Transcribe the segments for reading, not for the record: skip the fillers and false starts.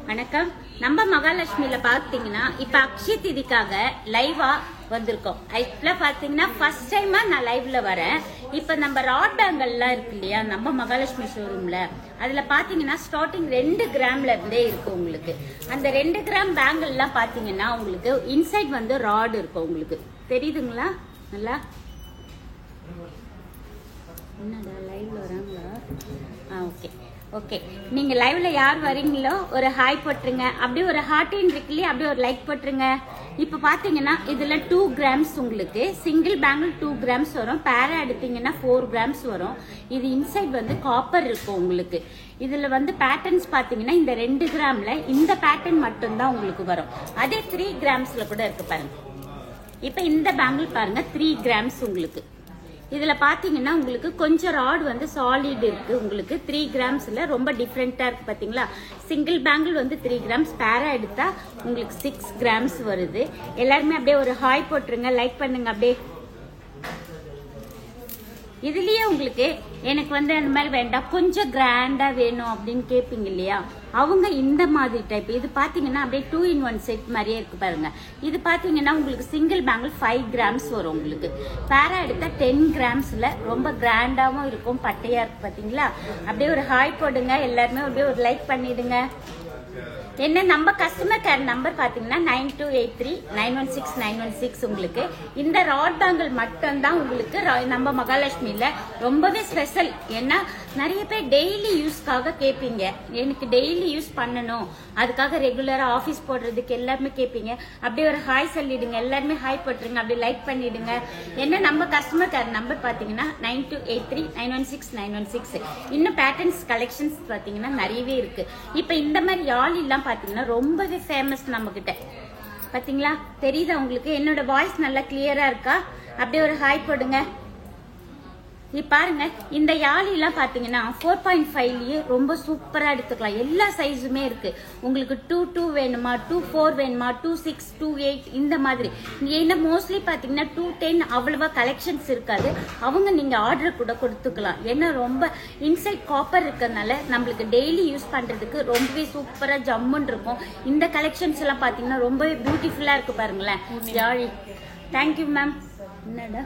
வணக்கம். நம்ம மகாலட்சுமியில பாத்தீங்கன்னா இப்ப அக்ஷய திதிக்காக லைவா வந்திருக்கோம். ஆக்சுவலா பாத்தீங்கன்னா ஃபர்ஸ்ட் டைமா நான் லைவ்ல வரேன். இப்ப நம்ம ராட் பேங்கல் எல்லாம் இருக்கு இல்லையா நம்ம மகாலட்சுமி ஷோரூம்ல, அதுல பாத்தீங்கன்னா ஸ்டார்டிங் 2 கிராம்ல இருந்தே இருக்கு உங்களுக்கு. அந்த 2 கிராம் பேங்கல் எல்லாம் பாத்தீங்கன்னா உங்களுக்கு இன்சைட் வந்து ராட் இருக்கும். உங்களுக்கு தெரியுதுங்களா? நல்லா என்னடா லைவ்ல வராங்களா? Okay okay. நீங்க லைவ்ல யார் வரீங்களோ ஒரு ஹாய் போட்டுருங்க, அப்படியே ஒரு ஹார்டின் இருக்குல்லையே அப்படியே ஒரு லைக் போட்டுருங்க. இப்ப பாத்தீங்கன்னா இதுல 2 கிராம்ஸ் உங்களுக்கு சிங்கிள் பேங்கிள் 2 கிராம்ஸ் வரும். பேரா எடுத்தீங்கன்னா 4 கிராம்ஸ் வரும். இது இன்சைட் வந்து காப்பர் இருக்கும் உங்களுக்கு. இதுல வந்து பேட்டர்ன்ஸ் பாத்தீங்கன்னா இந்த 2 கிராம்ல இந்த பேட்டர்ன் மட்டும் தான் உங்களுக்கு வரும். அதே 3 கிராம்ஸ்ல கூட இருக்கு பாருங்க. இப்ப இந்த பேங்கிள் பாருங்க 3 கிராம்ஸ் உங்களுக்கு. இதுல பாத்தீங்கன்னா உங்களுக்கு கொஞ்சம் ராட் வந்து சாலிட் இருக்கு உங்களுக்கு. 3 கிராம்ஸ்ல ரொம்ப டிஃப்ரெண்டா இருக்கு பாத்தீங்களா. சிங்கிள் பேங்கிள் வந்து 3 கிராம்ஸ், பேரா எடுத்தா உங்களுக்கு 6 கிராம்ஸ் வருது. எல்லாருமே அப்படியே ஒரு ஹாய் போட்டுருங்க, லைக் பண்ணுங்க. அப்படியே இதுலயே உங்களுக்கு எனக்கு வந்து அந்த மாதிரி வேண்டாம் கொஞ்சம் கிராண்டா வேணும் அப்படின்னு கேட்பீங்க இல்லையா, அவங்க இந்த மாதிரி டைப். இது பாத்தீங்கன்னா அப்படியே 2 in 1 செட் மாதிரியே இருக்கு பாருங்க. இது பாத்தீங்கன்னா உங்களுக்கு சிங்கிள் பேங்கிள் 5 கிராம்ஸ் வரும் உங்களுக்கு. பேரா எடுத்தா 10 கிராம்ஸ்ல ரொம்ப கிராண்டாவும் இருக்கும், பட்டையா இருக்கு பாத்தீங்களா. அப்படியே ஒரு ஹாய் போடுங்க, எல்லாருமே அப்படியே ஒரு லைக் பண்ணிடுங்க. என்ன நம்ம கஸ்டமர் கேர் நம்பர் பாத்தீங்கன்னா 9283916916. உங்களுக்கு இந்த ராட் பேங்கிள் மட்டும் தான் உங்களுக்கு நம்ம மகாலட்சுமியில ரொம்பவே ஸ்பெஷல். ஏன்னா நிறைய பேர் டெய்லி யூஸ்க்காக கேட்பீங்க, எனக்கு டெய்லி யூஸ் பண்ணணும் அதுக்காக ரெகுலரா ஆபீஸ் போடுறதுக்கு எல்லாருமே கேட்பீங்க. அப்படியே ஒரு ஹாய் சொல்லிடுங்க, எல்லாருமே ஹாய் போட்டுருங்க, அப்படியே லைக் பண்ணிடுங்க. என்ன நம்ம கஸ்டமர் கேர் நம்பர் பாத்தீங்கன்னா 9283916916. இன்னும் பேட்டர்ன்ஸ் கலெக்ஷன்ஸ் பாத்தீங்கன்னா நிறையவே இருக்கு. இப்ப இந்த மாதிரி யாழ் எல்லாம் பாத்தீங்கன்னா ரொம்பவே ஃபேமஸ் நம்ம கிட்ட. பாத்தீங்களா தெரியுதா உங்களுக்கு? என்னோட வாய்ஸ் நல்லா கிளியரா இருக்கா? அப்படியே ஒரு ஹாய் போடுங்க. பாருங்க இந்த யாழி எல்லாம் பாத்தீங்கன்னா 4.5லயே ரொம்ப சூப்பரா எடுத்துக்கலாம். எல்லா சைஸுமே இருக்கு உங்களுக்கு. 2.2 வேணுமா, 2.4 வேணுமா, 2.6, 2.8 இந்த மாதிரி. ஏன்னா மோஸ்ட்லி பாத்தீங்கன்னா 2.10 அவ்வளவா கலெக்ஷன்ஸ் இருக்காது. அவங்க நீங்க ஆர்டர் கூட கொடுத்துக்கலாம். ஏன்னா ரொம்ப இன்சைட் காப்பர் இருக்கறனால நம்மளுக்கு டெய்லி யூஸ் பண்றதுக்கு ரொம்பவே சூப்பரா ஜம்முன்னு இருக்கும். இந்த கலெக்ஷன்ஸ் எல்லாம் பாத்தீங்கன்னா ரொம்பவே பியூட்டிஃபுல்லா இருக்கு பாருங்களேன் யாழி. Thank you ma'am. என்னடா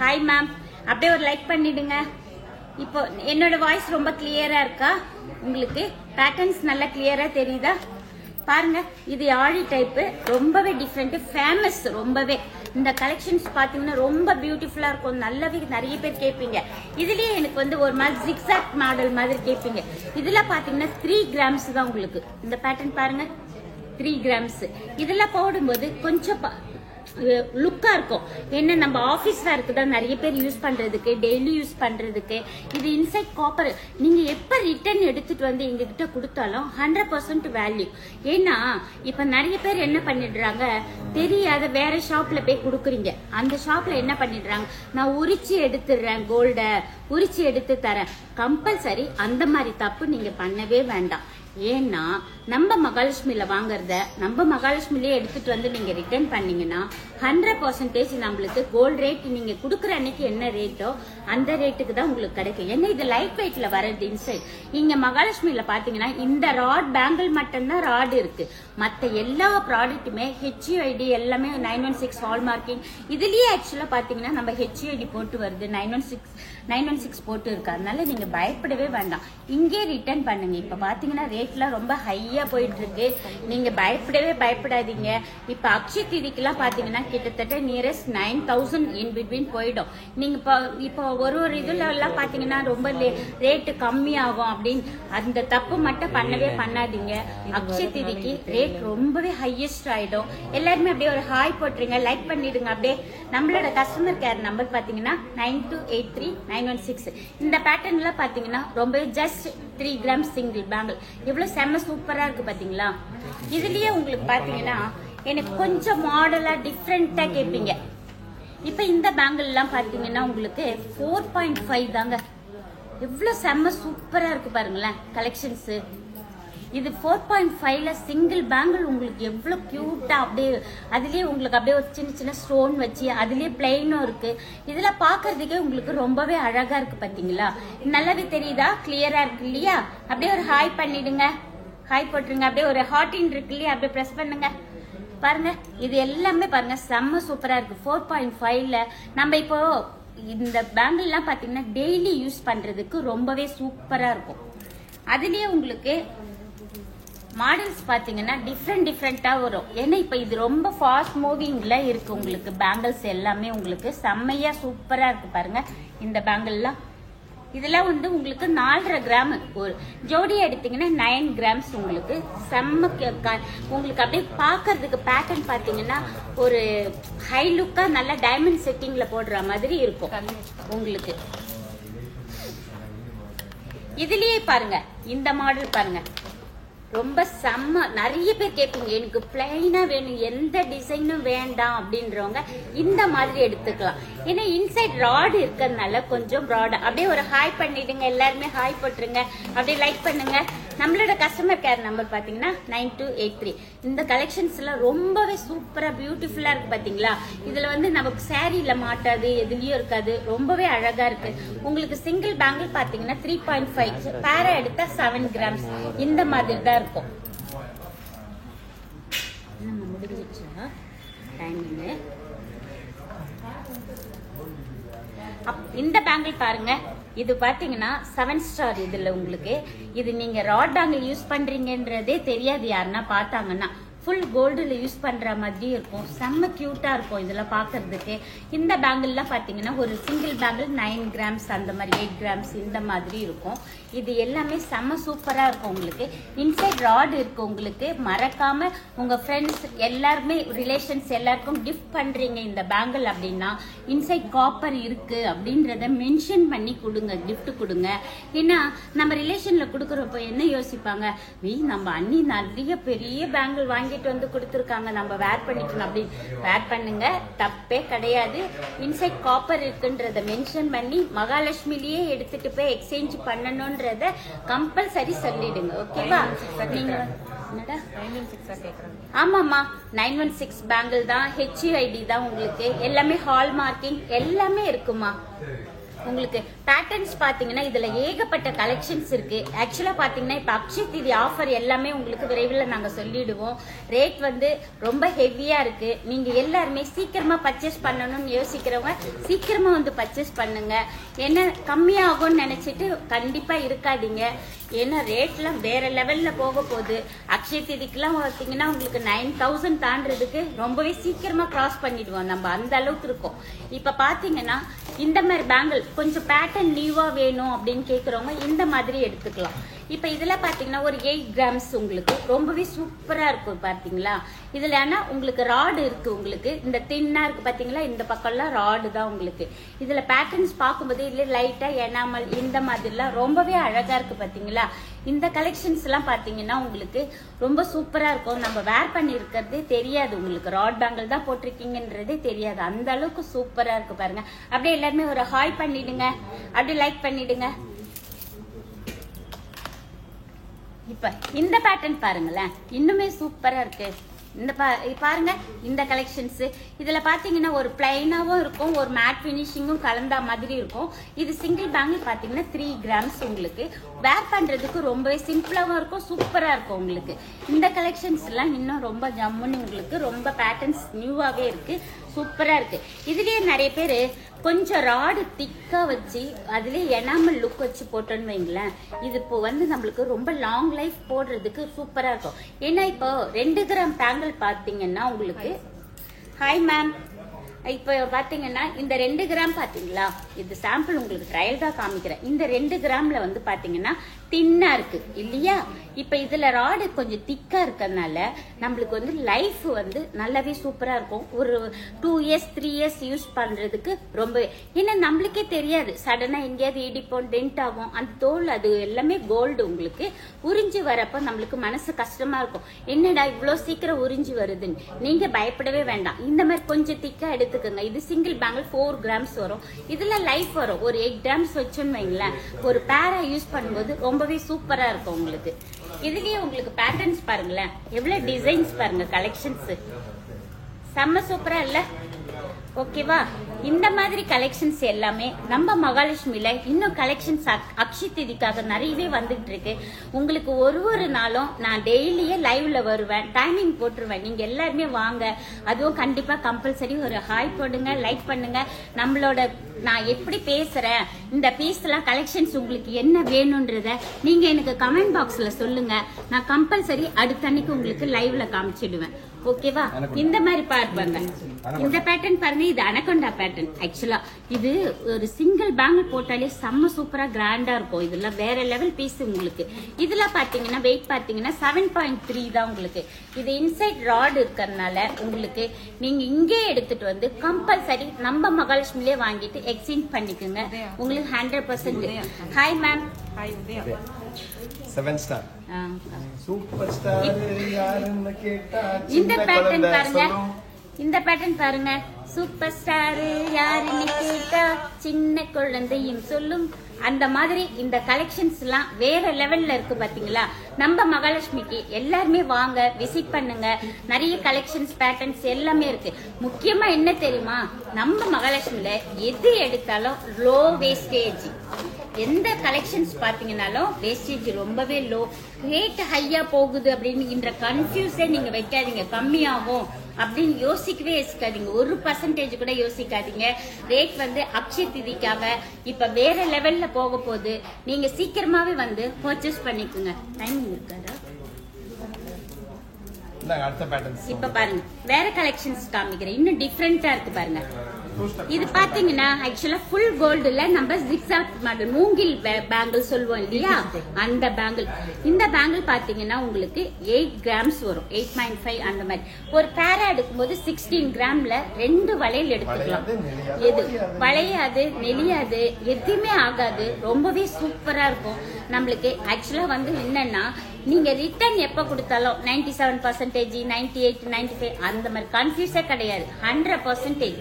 ஹாய் மேம், அப்படியே ஒரு லைக் பண்ணிடுங்க. இப்போ என்னோட வாய்ஸ் ரொம்ப கிளியரா இருக்கா உங்களுக்கு? பேட்டர்ன்ஸ் நல்லா கிளியரா தெரியுதா? பாருங்க இது ஆழி டைப், ரொம்பவே டிஃப்ரெண்ட், ஃபேமஸ் ரொம்பவே. இந்த கலெக்ஷன்ஸ் பாத்தீங்கன்னா ரொம்ப பியூட்டிஃபுல்லா இருக்கும். நல்லாவே நிறைய பேர் கேட்பீங்க. இதுலயே எனக்கு வந்து ஒரு மாதிரி ஜிக்ஸாக் மாடல் மாதிரி கேட்பீங்க. இதுல பாத்தீங்கன்னா 3 கிராம்ஸ் தான் உங்களுக்கு. இந்த பேட்டர்ன் பாருங்க 3 கிராம்ஸ். இதெல்லாம் போடும்போது கொஞ்சம் லுக்கா இருக்கும். என்ன நம்ம ஆபீஸ் வேர்க்கு தான் நிறைய பேர் யூஸ் பண்றதுக்கு, டெய்லி யூஸ் பண்றதுக்கு. இது இன்சைட் காப்பர். நீங்க எப்ப ரிட்டர்ன் எடுத்துட்டு வந்து எங்க கிட்ட கொடுத்தாலும் 100% வேல்யூ. ஏன்னா இப்ப நிறைய பேர் என்ன பண்ணிடுறாங்க தெரியாத வேற ஷாப்ல போய் கொடுக்குறீங்க. அந்த ஷாப்ல என்ன பண்ணிடுறாங்க, நான் உரிச்சு எடுத்துடுறேன், கோல்ட உரிச்சு எடுத்து தரேன். கம்பல்சரி அந்த மாதிரி தப்பு நீங்க பண்ணவே வேண்டாம். ஏன்னா நம்ம மகாலட்சுமியில வாங்குறத நம்ம மகாலட்சுமியிலே எடுத்துட்டு வந்து நீங்க ரிட்டர்ன் பண்ணீங்கன்னா 100% நம்மளுக்கு கோல்ட் ரேட் நீங்க குடுக்கற அன்னைக்கு என்ன ரேட்டோ அந்த ரேட்டுக்கு தான் உங்களுக்கு கிடைக்கும். ஏன்னா இது லைட் வெயிட்ல வரது இன்சைட். இங்க மகாலட்சுமியில பாத்தீங்கன்னா இந்த ராட் பேங்கிள் மட்டும்தான் ராட் இருக்கு. மத்த எல்லா ப்ராடக்ட்டுமே HUID எல்லாமே 916 ஹால் மார்க்கிங். இதுலயே ஆக்சுவலா பாத்தீங்கன்னா நம்ம HUID போட்டு வருது, 916 போட்டு இருக்கு. அதனால நீங்க பயப்படவே வேண்டாம், இங்கே ரிட்டர்ன் பண்ணுங்க. இப்ப பாத்தீங்கன்னா ரேட்லாம் ரொம்ப ஹையா போயிட்டு இருக்கு. நீங்க பயப்படாதீங்க. இப்ப அக்ஷய திதிக்கெல்லாம் பாத்தீங்கன்னா கிட்டத்தட்ட நியரஸ்ட் 9000 இன் பிட்வீன் போயிடும். நீங்க இப்போ ஒரு இதுல எல்லாம் பாத்தீங்கன்னா ரொம்ப ரேட்டு கம்மி ஆகும் அப்படின்னு அந்த தப்பு மட்டும் பண்ணவே பண்ணாதீங்க. அக்ஷய திதிக்கு ரேட் ரொம்பவே ஹையஸ்ட் ஆயிடும். எல்லாருமே அப்படியே ஒரு ஹாய் போட்டுருங்க, லைக் பண்ணிடுங்க. அப்படியே நம்மளோட கஸ்டமர் கேர் நம்பர் பாத்தீங்கன்னா 92839116. இந்த பேட்டர்ன்ல பாத்தீங்கன்னா ரொம்ப ஜஸ்ட் 3 கிராம்ஸ் சிங்கிள் பேங்கிள். எவ்வளவு செம்ம சூப்பரா இருக்கு பாத்தீங்களா. இதுலயே உங்களுக்கு பாத்தீங்கன்னா எனக்கு கொஞ்சம் மாடலா டிஃப்ரெண்டா கேட்பீங்க. இப்ப இந்த பேங்கிள் எல்லாம் பாத்தீங்கன்னா உங்களுக்கு 4.5 தாங்க. எவ்வளவு செம்ம சூப்பரா இருக்கு பாருங்களேன் கலெக்ஷன்ஸ். இது 4.5ல சிங்கிள் பேங்கிள் உங்களுக்கு எவ்வளவு கியூட்டா அப்படியே அதுலயே உங்களுக்கு அப்படியே ஒரு சின்ன சின்ன ஸ்டோன் வச்சு அதுலயே பிளைனும் இருக்கு. இதுல பாக்குறதுக்கே உங்களுக்கு ரொம்பவே அழகா இருக்கு பாத்தீங்களா. நல்லாவே தெரியுதா? கிளியரா இருக்கு இல்லையா? அப்படியே ஒரு ஹாய் பண்ணிடுங்க. ஹாய் போட்டுருங்க. அப்படியே ஒரு ஹார்டின் இருக்கு இல்லையா, அப்படியே பிரஸ் பண்ணுங்க. பாருங்க இது எல்லாமே பாருங்க செம்ம சூப்பரா இருக்கு. 4.5ல நம்ம இப்போ இந்த பேங்கிள் எல்லாம் பாத்தீங்கன்னா டெய்லி யூஸ் பண்றதுக்கு ரொம்பவே சூப்பரா இருக்கும். அதுலயே உங்களுக்கு மாடல்ஸ் பாத்தீங்கன்னா டிஃப்ரெண்டா வரும். ஏன்னா இப்ப இது ரொம்ப ஃபாஸ்ட் மூவிங்ல இருக்கு. உங்களுக்கு பேங்கிள்ஸ் எல்லாமே உங்களுக்கு செம்மையா சூப்பரா இருக்கு. பாருங்க இந்த பேங்கிள்லாம் இதெல்லாம் வந்து உங்களுக்கு 4.5 கிராம் ஒரு ஜோடி எடுத்தீங்கன்னா 9 கிராம்ஸ் உங்களுக்கு செம்ம. உங்களுக்கு அப்படியே பாக்குறதுக்கு பேட்டர்ன் பாத்தீங்கன்னா ஒரு ஹை லுக்கா நல்ல டைமண்ட் செட்டிங்ல போடுற மாதிரி இருக்கும் உங்களுக்கு. இதுலயே பாருங்க இந்த மாடல் பாருங்க ரொம்ப செம்ம. நிறைய பேர் கேட்பீங்க எனக்கு பிளைனா வேணும், எந்த டிசைனும் வேண்டாம் அப்படின்றவங்க இந்த மாதிரி எடுத்துக்கலாம். ஏன்னா இன்சைட் ராட் இருக்கிறதுனால கொஞ்சம் ப்ராடா. அப்படியே ஒரு ஹாய் பண்ணிடுங்க, எல்லாருமே ஹாய் போட்டுருங்க, அப்படியே லைக் பண்ணுங்க. நம்மளோட கஸ்டமர் கேர் நம்பர் பாத்தீங்கன்னா 9283. இந்த கலெக்ஷன்ஸ் எல்லாம் ரொம்பவே சூப்பரா பியூட்டிஃபுல்லா இருக்கு பாத்தீங்களா. இதுல வந்து நமக்கு சாரீல மாட்டாது, எதுலயும் இருக்காது, ரொம்பவே அழகா இருக்கு. உங்களுக்கு சிங்கிள் பேங்கிள் பாத்தீங்கன்னா 3.5, பேரா எடுத்தா 7 கிராம்ஸ் இந்த மாதிரி தான் இருக்கும். முடிஞ்சிச்சா டைமிங்? இந்த பேங்கிள் பாருங்க, இது பாத்தீங்கன்னா 7 ஸ்டார். இதுல உங்களுக்கு இது நீங்க ராட் பேங்கிள் யூஸ் பண்றீங்கன்றதே தெரியாது யாருன்னா பாத்தாங்கன்னா. ஃபுல் கோல்டுல யூஸ் பண்ற மாதிரி இருக்கும். செம்ம கியூட்டா இருக்கும் இதெல்லாம் பாக்குறதுக்கு. இந்த பேங்கிள்லாம் பாத்தீங்கன்னா ஒரு சிங்கிள் பேங்கிள் 9 கிராம்ஸ் அந்த மாதிரி 8 கிராம்ஸ் இந்த மாதிரி இருக்கும். இது எல்லாமே செம்ம சூப்பரா இருக்கும். உங்களுக்கு இன்சைட் ராட் இருக்கு. உங்களுக்கு மறக்காம உங்க ஃப்ரெண்ட்ஸ் எல்லாருமே ரிலேஷன்ஸ் எல்லாருக்கும் கிஃப்ட் பண்றீங்க இந்த பேங்கிள் அப்படின்னா இன்சைட் காப்பர் இருக்கு அப்படின்றத மென்ஷன் பண்ணி கொடுங்க, கிஃப்ட் கொடுங்க. ஏன்னா நம்ம ரிலேஷன்ல கொடுக்கறப்ப என்ன யோசிப்பாங்க, நம்ம அண்ணி நிறைய பெரிய பேங்கிள் வாங்கிட்டு வந்து கொடுத்துருக்காங்க, நம்ம வேர் பண்ணிக்கணும் அப்படின்னு. வேர் பண்ணுங்க, தப்பே கிடையாது. இன்சைட் காப்பர் இருக்குன்றத மென்ஷன் பண்ணி மகாலட்சுமிலேயே எடுத்துட்டு போய் எக்ஸ்சேஞ்ச் பண்ணணும்ன்றத கம்பல்சரி சொல்லிடுங்க. ஓகேவா? நீங்க ஆமாமா 916 பேங்கிள் தான், HUID தான். உங்களுக்கு எல்லாமே ஹால் மார்க்கிங் எல்லாமே இருக்குமா. உங்களுக்கு பேட்டர்ன்ஸ் பாத்தீங்கன்னா இதுல ஏகப்பட்ட கலெக்ஷன்ஸ் இருக்கு. ஆக்சுவலா பாத்தீங்கன்னா இப்ப அக்ஷய தீதி ஆஃபர் எல்லாமே உங்களுக்கு விரைவில் நாங்க சொல்லிடுவோம். ரேட் வந்து ரொம்ப ஹெவியா இருக்கு. நீங்க எல்லாருமே சீக்கிரமா பர்ச்சேஸ் பண்ணணும்னு யோசிக்கிறவங்க சீக்கிரமா வந்து பர்ச்சேஸ் பண்ணுங்க. என்ன கம்மியாகும்னு நினைச்சிட்டு கண்டிப்பா இருக்காதீங்க. ஏன்னா ரேட்லாம் வேற லெவல்ல போக போகுது. அக்ஷய தீதிக்குலாம் பாத்தீங்கன்னா உங்களுக்கு 9000 தாண்டறதுக்கு ரொம்பவே சீக்கிரமா கிராஸ் பண்ணிடுவோம் நம்ம, அந்த அளவுக்கு இருக்கும். இப்ப பாத்தீங்கன்னா இந்த மாதிரி பேங்கிள் கொஞ்சம் பேட்டர்ன் நியூவா வேணும் அப்படின்னு கேக்குறவங்க இந்த மாதிரி எடுத்துக்கலாம். இப்ப இதுல பாத்தீங்கன்னா ஒரு 8 கிராம்ஸ் உங்களுக்கு ரொம்பவே சூப்பரா இருக்கும். பாத்தீங்களா இதுல ஆனா உங்களுக்கு ராடு இருக்கு. உங்களுக்கு இந்த தின்னா இருக்கு பாத்தீங்களா, இந்த பக்கம் எல்லாம் ராடு தான் உங்களுக்கு. இதுல பேட்டர்ன்ஸ் பார்க்கும்போது இல்ல லைட்டா எனாமல் இந்த மாதிரி எல்லாம் ரொம்பவே அழகா இருக்கு. பாத்தீங்களா இந்த கலெக்ஷன்ஸ் எல்லாம் பாத்தீங்கன்னா உங்களுக்கு ரொம்ப சூப்பரா இருக்கும். நம்ம வேர் பண்ணி இருக்கிறதே தெரியாது, உங்களுக்கு ராட் பேங்கிள் தான் போட்டிருக்கீங்கன்றதே தெரியாது. அந்த அளவுக்கு சூப்பரா இருக்கு பாருங்க. அப்படியே எல்லாருமே ஒரு ஹாய் பண்ணிடுங்க, அப்படியே லைக் பண்ணிடுங்க. இப்ப இந்த பேட்டர்ன் பாருங்களேன், இன்னுமே சூப்பரா இருக்கு. இந்த பாருங்க இந்த கலெக்ஷன்ஸ். இதுல பாத்தீங்கன்னா ஒரு பிளைனாவும் இருக்கும், ஒரு மேட் பினிஷிங்கும் கலந்த மாதிரி இருக்கும். இது சிங்கிள் பேங்கிள் பாத்தீங்கன்னா 3 கிராம்ஸ். உங்களுக்கு வேர் பண்றதுக்கு ரொம்பவே சிம்பிளாவும் இருக்கும், சூப்பரா இருக்கும். உங்களுக்கு இந்த கலெக்ஷன்ஸ் எல்லாம் இன்னும் ரொம்ப ஜம்முன்னு உங்களுக்கு ரொம்ப பேட்டர்ன்ஸ் நியூவாவே இருக்கு, சூப்பரா இருக்கு. இதுலயே நிறைய பேரு கொஞ்சம் ராடு திக்கா வச்சு அதுலயே எனாமல் லுக் வச்சு போட்டோன்னு வைங்களேன், இது இப்போ வந்து நம்மளுக்கு ரொம்ப லாங் லைஃப் போடுறதுக்கு சூப்பரா இருக்கும். ஏன்னா இப்போ 2 கிராம் பேங்கிள் பாத்தீங்கன்னா உங்களுக்கு ஹாய் மேம், இப்போ பாத்தீங்கன்னா இந்த 2 கிராம் பாத்தீங்களா, இது சாம்பிள் உங்களுக்கு ட்ரையல் தான் காமிக்கிறேன். இந்த 2 கிராம்ல வந்து பாத்தீங்கன்னா தின்னா இருக்கு இல்லையா. இப்ப இதுல ராடு கொஞ்சம் திக்கா இருக்கறனால நம்மளுக்கு வந்து லைஃப் வந்து நல்லாவே சூப்பரா இருக்கும். ஒரு 2 இயர்ஸ் 3 இயர்ஸ் யூஸ் பண்றதுக்கு ரொம்ப. ஏன்னா நம்மளுக்கே தெரியாது, சடனா எங்கேயாவது இடிப்போம், டென்ட் ஆகும். அந்த தோல் அது எல்லாமே கோல்டு. உங்களுக்கு உறிஞ்சி வரப்ப நம்மளுக்கு மனசு கஷ்டமா இருக்கும், என்னடா இவ்வளவு சீக்கிரம் உறிஞ்சி வருதுன்னு. நீங்க பயப்படவே வேண்டாம், இந்த மாதிரி கொஞ்சம் திக்கா எடுத்துக்கோங்க. இது சிங்கிள் பேங்கிள் 4 கிராம்ஸ் வரும். இதுல லைஃப் வரும். ஒரு 8 கிராம்ஸ் வச்சோன்னு வைங்களேன், ஒரு பேரா யூஸ் பண்ணும்போது ரொம்பவே சூப்பரா இருக்கும். உங்களுக்கு இதுலயே உங்களுக்கு பேட்டர்ன்ஸ் பாருங்களேன், எவ்வளவு டிசைன்ஸ் பாருங்க, கலெக்ஷன்ஸ் செம்ம சூப்பரா இல்ல. ஓகேவா? இந்த மாதிரி கலெக்ஷன்ஸ் எல்லாமே நம்ம மகாலட்சுமியில இன்னும் கலெக்ஷன்ஸ் அக்ஷய திதிக்காக நிறையவே வந்துட்டு இருக்கு. உங்களுக்கு ஒரு நாளும் நான் டெய்லியே லைவ்ல வருவேன், டைமிங் போட்டுருவேன். நீங்க எல்லாருமே வாங்க. அதுவும் கண்டிப்பா கம்பல்சரி ஒரு ஹாய் போடுங்க, லைக் பண்ணுங்க. நம்மளோட நான் எப்படி பேசுறேன், இந்த பீஸ் எல்லாம் கலெக்ஷன்ஸ் உங்களுக்கு என்ன வேணும்ன்றத நீங்க எனக்கு கமெண்ட் பாக்ஸ்ல சொல்லுங்க. நான் கம்பல்சரி அடுத்த அன்னைக்கு உங்களுக்கு லைவ்ல காமிச்சிடுவேன். ஓகேவா? இந்த மாதிரி பாருங்க, இந்த பேட்டர்ன் பாருங்க. இது அனகொண்டா பேட்டர்ன். ஆக்சுவலா இது ஒரு சிங்கிள் பேங்கிள் போட்டாலே செம்ம சூப்பரா கிராண்டா இருக்கும். இதெல்லாம் வேற லெவல் பீஸ் உங்களுக்கு. இதுல பாத்தீங்கன்னா வெயிட் பாத்தீங்கன்னா 7.3 தான் உங்களுக்கு. இது இன்சைட் ராட் இருக்கறனால உங்களுக்கு நீங்க இங்கே எடுத்துட்டு வந்து கம்பல்சரி நம்ம மகாலட்சுமிலே வாங்கிட்டு எக்ஸ்சேஞ்ச் பண்ணிக்கோங்க. உங்களுக்கு 100%. Hi ma'am. Hi Udaya. 7 star super star யாருன்னு கேட்டா இந்த பேட்டர்ன் பாருங்க, இந்த பேட்டர்ன் பாருங்க. சூப்பர் ஸ்டார் யாருன்னு கேட்டா சின்ன குழந்தையும் சொல்லும். அந்த மாதிரி இந்த கலெக்ஷன்ஸ் எல்லாம் வேற லெவல்ல இருக்கு பாத்தீங்களா? நம்ம மகாலட்சுமிக்கு எல்லாருமே வாங்க, விசிட் பண்ணுங்க. நிறைய கலெக்ஷன்ஸ் பேட்டர்ன்ஸ் எல்லாமே இருக்கு. முக்கியமா என்ன தெரியுமா, நம்ம மகாலட்சுமியில எது எடுத்தாலும் லோ வேஸ்டேஜ். எந்த கலெக்ஷன்ஸ் பாத்தீங்கன்னாலும் வேஸ்டேஜ் ரொம்பவே லோ. ரேட் ஹையா போகுது அப்படின்னு கன்ஃபியூஸே நீங்க வைக்காதீங்க. கம்மியாகும் அப்படின்னு யோசிக்கவே யோசிக்காதீங்க. 1% கூட யோசிக்காதீங்க. ரேட் வந்து அக்ஷய திதிக்காக இப்ப வேற லெவல்ல போக போகுது. நீங்க சீக்கிரமாவே வந்து பர்ச்சேஸ் பண்ணிக்கோங்க. டைமிங் இருக்காதா? இப்ப பாருங்க, வேற கலெக்ஷன்ஸ் காமிக்கிறேன். இன்னும் டிஃபரெண்டா இருக்கு பாருங்க. இது பாத்தீங்கன்னா ஆக்சுவலா ஃபுல் கோல்டுல நம்ம ஜிக்ஸாக் மாடல் மூங்கில் பேங்கிள் சொல்லுவோம் இல்லையா, அந்த பேங்கிள். இந்த பேங்கிள் பாத்தீங்கன்னா உங்களுக்கு 8 கிராம்ஸ் வரும், 8.5 அந்த மாதிரி. ஒரு பேரா எடுக்கும்போது 16 கிராம்ல 2 வளையல் எடுத்துக்கலாம். எது வளையாது, நெளியாது, எதுவுமே ஆகாது. ரொம்பவே சூப்பரா இருக்கும் நம்மளுக்கு. ஆக்சுவலா வந்து என்னன்னா, நீங்க ரிட்டர்ன் எப்ப கொடுத்தாலும் 97%, 98, 95 அந்த மாதிரி கன்ஃபியூஸே கிடையாது. 100%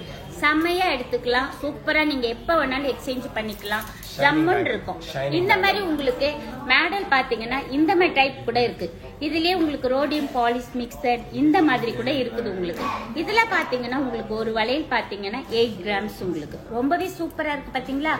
செம்மையா எடுத்துக்கலாம். சூப்பரா நீங்க எப்ப வேணாலும் எக்ஸ்சேஞ்ச் பண்ணிக்கலாம். ஜம்முன்னு இருக்கும். இந்த மாதிரி உங்களுக்கு மேடல் பாத்தீங்கன்னா இந்த மாதிரி டைப் கூட இருக்கு. இதுலயே உங்களுக்கு ரோடியம் பாலிஷ் மிக்சர் இந்த மாதிரி கூட இருக்குது உங்களுக்கு. இதுல பாத்தீங்கன்னா உங்களுக்கு ஒரு வளையல் பாத்தீங்கன்னா 8 கிராம்ஸ் உங்களுக்கு. ரொம்பவே சூப்பரா இருக்கு பாத்தீங்களா?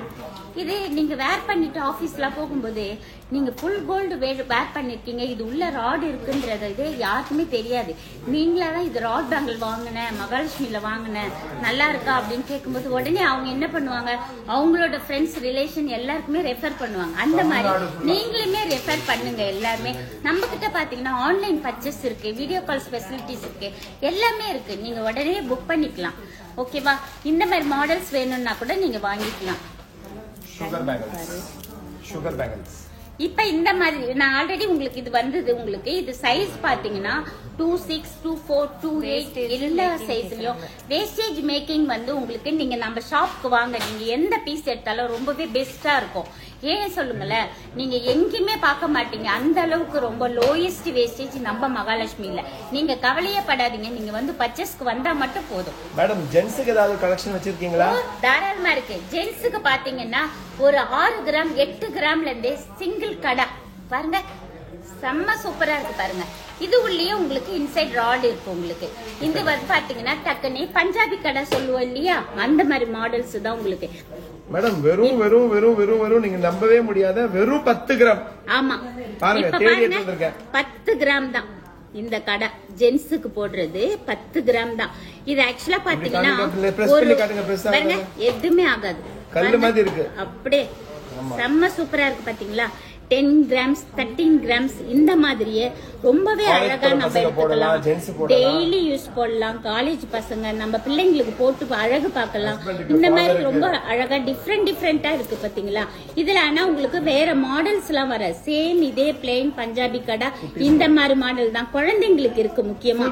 இது நீங்க வேர் பண்ணிட்டு ஆபீஸ்ல போகும்போது நீங்க ஃபுல் கோல்டு வேர் பண்ணிருக்கீங்க, இது உள்ள ராட் இருக்குன்றது இது யாருக்குமே தெரியாது. நீங்களாதான் இது ராட் பேங்கிள் வாங்கினேன், மகாலட்சுமியில வாங்கினேன், நல்லா இருக்கா அப்படின்னு கேட்கும்போது உடனே அவங்க என்ன பண்ணுவாங்க, அவங்களோட ஃப்ரெண்ட்ஸ் ரிலேஷன் எல்லாருக்குமே ரெஃபர் பண்ணுவாங்க. அந்த மாதிரி நீங்களுமே ரெஃபர் பண்ணுங்க. எல்லாருமே நம்ம கிட்ட பாத்தீங்கன்னா ஆன்லைன் பர்ச்சேஸ் இருக்கு, வீடியோ கால் ஃபெசிலிட்டிஸ் இருக்கு, எல்லாமே இருக்கு. நீங்க உடனே புக் பண்ணிக்கலாம். ஓகேவா? இந்த மாதிரி மாடல்ஸ் வேணும்னா கூட நீங்க வாங்கிக்கலாம். சுகர் பேங்கிள்ஸ் இப்ப இந்த மாதிரி நான் ஆல்ரெடி உங்களுக்கு இது வந்தது. உங்களுக்கு இது சைஸ் பாத்தீங்கன்னா 26, 24, 28 எல்லா சைஸ்லயும் வேஸ்டேஜ் மேக்கிங் வந்து உங்களுக்கு நீங்க நம்ம ஷாப்க்கு வாங்க. நீங்க எந்த பீஸ் எடுத்தாலும் ரொம்பவே பெஸ்டா இருக்கும். ஏன் சொல்லுங்களேன், நீங்க எங்கேயுமே பார்க்க மாட்டீங்க அந்த அளவுக்கு ரொம்ப லோயஸ்ட் வேஸ்டேஜ் நம்ம மகாலட்சுமியில. நீங்க கவலையே படாதீங்க. நீங்க வந்து பர்ச்சேஸ்க்கு வந்தா மட்டும் போதும். மேடம் ஜென்ஸுக்கு ஏதாவது கலெக்ஷன் வச்சிருக்கீங்களா? தாராளமா இருக்கு. ஜென்ஸுக்கு பாத்தீங்கன்னா ஒரு 6 கிராம் 8 கிராம்ல இருந்தே சிங்கிள் கடை பாருங்க, செம்ம சூப்பரா இருக்கு பாருங்க. இது உள்ளே உங்களுக்கு இன்சைட் ராட் இருக்கு உங்களுக்கு. இது வந்து பாத்தீங்கன்னா டக்குனே பஞ்சாபி கடை சொல்லுவோம் இல்லையா, அந்த மாதிரி மாடல்ஸ் தான் உங்களுக்கு. மேடம் வெறும் வெறும் வெறும் வெறும் வெறும் நீங்க நம்பவே முடியாத வெறும் 10 கிராம். ஆமா பாருங்க, தேடி எடுத்துர்க்கேன். 10 கிராம் தான் இந்த கடை. ஜென்ஸுக்கு போடுறது 10 கிராம் தான். இது ஆக்சுவலா பாத்தீங்கன்னா எதுவுமே ஆகாது, கல்லு மாதிரி இருக்கு. அப்படியே செம்ம சூப்பரா இருக்கு பாத்தீங்களா. 10 கிராம்ஸ் 13 கிராம்ஸ் இந்த மாதிரியே ரொம்பவே அழகா நம்ம எடுத்துக்கலாம். டெய்லி யூஸ் போடலாம். காலேஜ் பசங்க நம்ம பிள்ளைங்களுக்கு போட்டு அழகு பார்க்கலாம். இந்த மாதிரி ரொம்ப அழகா டிஃப்ரெண்டா இருக்கு பாத்தீங்களா. இதுல ஆனா உங்களுக்கு வேற மாடல்ஸ் எல்லாம் வர சேம் இதே பிளெயின் பஞ்சாபி கடை இந்த மாதிரி மாடல் தான் குழந்தைங்களுக்கு இருக்கு முக்கியமா.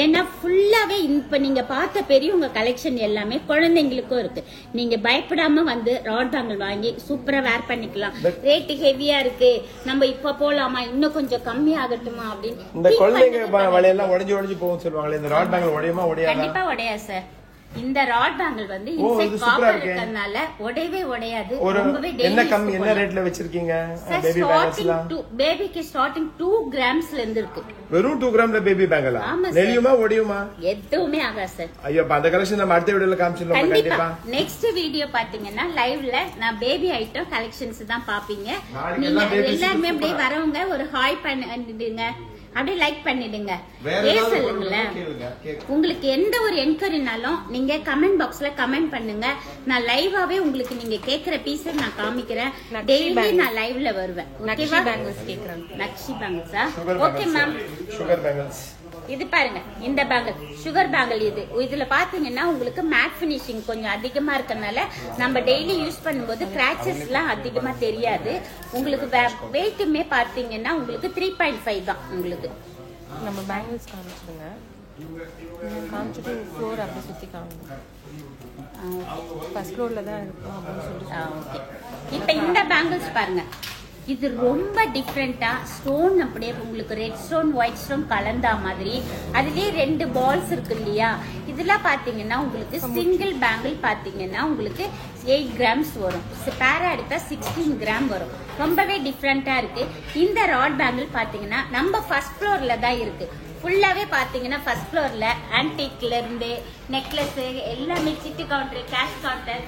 ஏன்னா ஃபுல்லாவே இப்ப நீங்க பார்த்த பெரியவங்க கலெக்ஷன் எல்லாமே குழந்தைங்களுக்கும் இருக்கு. நீங்க பயப்படாம வந்து ராட் பேங்கிள் வாங்கி சூப்பரா வேர் பண்ணிக்கலாம். ரேட் ஹெவியா இருக்கு, நம்ம இப்ப போலாமா, இன்னும் கொஞ்சம் கம்மி ஆகட்டுமா அப்படின்னு. இந்த குழந்தைங்க வளையெல்லாம் உடைஞ்சு போகும் சொல்லுவாங்களே, இந்த ராட் பேங்கிள் உடையுமா உடையாதா? கண்டிப்பா உடையாது சார். இந்த ராட் பேங்கிள் வந்து இன்சைட் காப்பர் இருக்கறனால உடையவே உடையாது. ரொம்பவே என்ன கம்மி என்ன ரேட்ல வச்சிருக்கீங்க பேபி பேங்கிள்ஸ்லாம்? பேபிக்கு ஸ்டார்டிங் 2 கிராம்ஸ்ல இருந்து இருக்கு. வெறும் 2 கிராம்ல பேபி பேங்கிளா? நெளியுமா ஒடியுமா? எதுவுமே ஆகாது சார். ஐயோ அந்த கலெக்ஷன் நம்ம அடுத்த வீடியோல காமிச்சிடலாம் கண்டிப்பா. நெக்ஸ்ட் வீடியோ பாத்தீங்கன்னா லைவ்ல நான் பேபி ஐட்டம் கலெக்ஷன்ஸ் தான் பாப்பீங்க. நீங்க எல்லாரும் அப்படியே வரவங்க ஒரு ஹாய் பண்ணிடுங்க, அப்படியே லைக் பண்ணிடுங்க. சொல்லுங்களேன், உங்களுக்கு எந்த ஒரு என்கொயரினாலும் நீங்க கமெண்ட் பாக்ஸ்ல கமெண்ட் பண்ணுங்க. நான் லைவாவே உங்களுக்கு நீங்க கேக்குற பீஸ் நான் காமிக்கிறேன். டெய்லி நான் லைவ்ல வருவேன். நக்ஷி பேங்கிள்ஸ் கேக்குறேன். நக்ஷி பேங்கிள்ஸா? Okay ma'am. சுகர் பேங்கிள்ஸ் இது பாருங்க, இந்த பேங்கிள் சுகர் பேங்கிள். இதுல பாத்தீங்கன்னா உங்களுக்கு மேட் பினிஷிங் கொஞ்சம் அதிகமா இருக்கறனால நம்ம டெய்லி யூஸ் பண்ணும்போது கிராச்சஸ் எல்லாம் அதிகமா தெரியாது. உங்களுக்கு வெயிட்டுமே பாத்தீங்கன்னா உங்களுக்கு 3.5 தான். உங்களுக்கு நம்ம பேங்கிள்ஸ் காமிச்சிடுங்க, காமிச்சிட்டு ஃப்ளோர் அப்படியே சுத்தி காமிங்க. ஃபர்ஸ்ட் ஃப்ளோர்ல தான் இருக்கும் அப்படின்னு சொல்லி. ஓகே, இப்போ இந்த பேங்கிள்ஸ் பாருங்க, இது ரொம்ப டிஃப்ரெண்டா ஸ்டோன் அப்படியே உங்களுக்கு ரெட் ஸ்டோன் ஒயிட் ஸ்டோன் கலந்தா மாதிரி. அதுலயே 2 பால்ஸ் இருக்கு இல்லையா? இதெல்லாம் பாத்தீங்கன்னா உங்களுக்கு சிங்கிள் பேங்கிள் பாத்தீங்கன்னா உங்களுக்கு 8 கிராம்ஸ் வரும். பேரா எடுத்தா 16 கிராம் வரும். ரொம்பவே டிஃப்ரெண்டா இருக்கு. இந்த ராட் பேங்கிள் பாத்தீங்கன்னா நம்ம ஃபர்ஸ்ட் ஃப்ளோர்ல தான் இருக்கு. ஃபுல்லாவே பாத்தீங்கன்னா ஃபர்ஸ்ட் ஃப்ளோர்ல ஆன்டிக்ல இருந்து நெக்லஸ் எல்லாமே, chit counter, cash counter,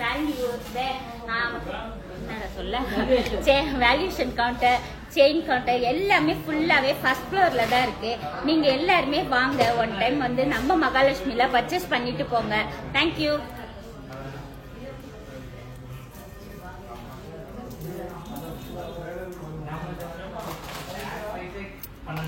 valuation counter, chain counter எல்லாமே ஃபுல்லாவே ஃபர்ஸ்ட் ஃப்ளோர்ல தான் இருக்கு. நீங்க எல்லாருமே வாங்க, ஒன் டைம் வந்து நம்ம மகாலட்சுமில பர்ச்சேஸ் பண்ணிட்டு போங்க. தேங்க்யூ. பண்ண